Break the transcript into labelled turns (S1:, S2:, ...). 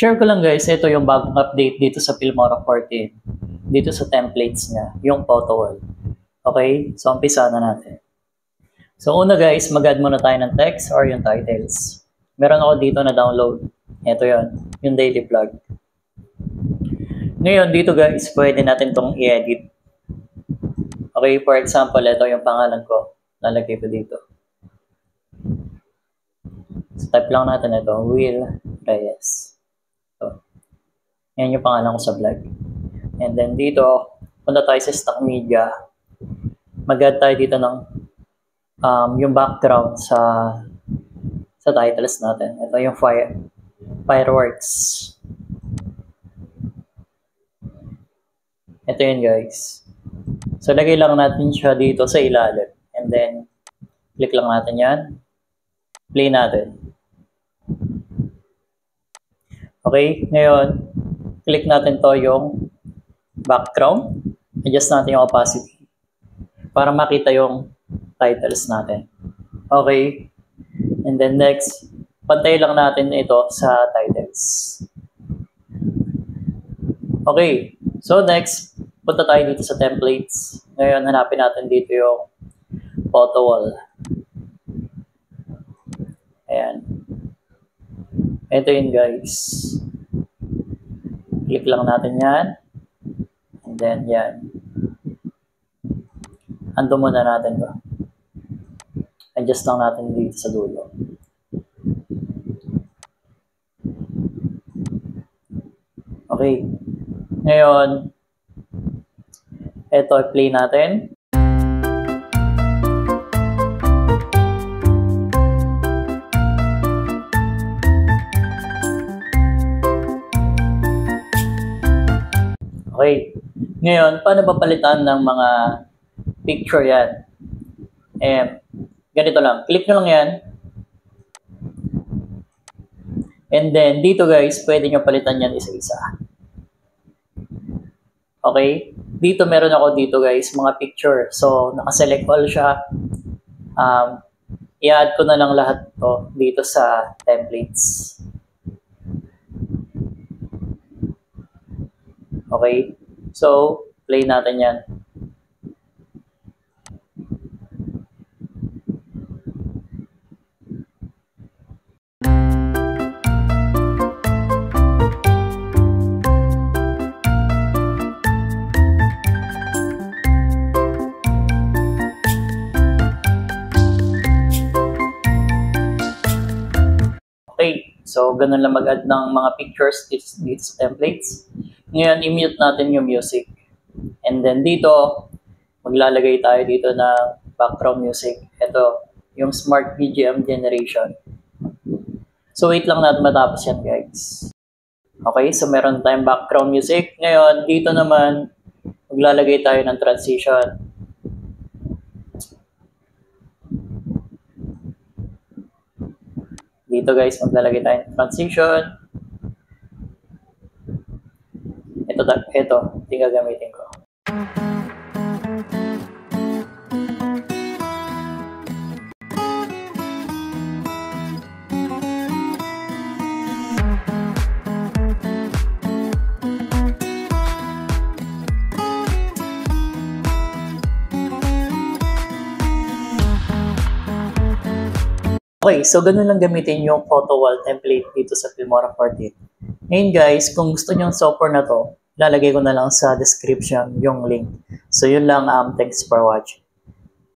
S1: Share ko lang guys, ito yung bagong update dito sa Filmora 14. Dito sa templates niya, yung photo wall. Okay, so umpisa na natin. So una guys, mag-add muna tayo ng text or yung titles. Meron ako dito na download. Ito yon, yung daily vlog. Ngayon dito guys, pwede natin tong i-edit. Okay, for example, ito yung pangalan ko. Lalagay ko dito. So type lang natin ito, Will Reyes. So, yan yung pangalan ko sa vlog. And then dito, punta tayo sa stock media. Mag-add tayo dito ng yung background sa titles natin. Ito yung fireworks. Ito yun guys. So lagay lang natin siya dito sa ilalim. And then, click lang natin yan. Play natin. Okay, ngayon, click natin to yung background. Adjust natin yung opacity para makita yung titles natin. Okay, and then next, pantay lang natin ito sa titles. Okay, so next, punta tayo dito sa templates. Ngayon, hanapin natin dito yung photo wall. Ayan. Ito yun guys. Click lang natin yan. And then yan. Ando muna natin to. Adjust lang natin dito sa dulo. Okay. Ngayon, ito play natin. Okay. Ngayon, paano ba palitan ng mga picture yan? Ganito lang. Click nyo lang yan. And then, dito guys, pwede nyo palitan yan isa-isa. Okay? Dito meron ako dito guys, mga picture. So, nakaselect all siya. I-add ko na lang lahat to dito sa templates. Okay? So, play natin yan. Okay, so ganun lang mag-add ng mga pictures dito sa templates. Ngayon, i-mute natin yung music. And then dito, maglalagay tayo dito ng background music. Ito, yung Smart BGM Generation. So wait lang natin matapos yan guys. Okay, so meron tayong background music. Ngayon, dito naman, maglalagay tayo ng transition. Dito guys, maglalagay tayo ng transition. Ito, hindi gagamitin ko. Okay, so ganun lang gamitin yung photo wall template dito sa Filmora 14. Ngayon guys, kung gusto nyo yung software na to, lalagay ko na lang sa description yung link. So yun lang, thanks for watching.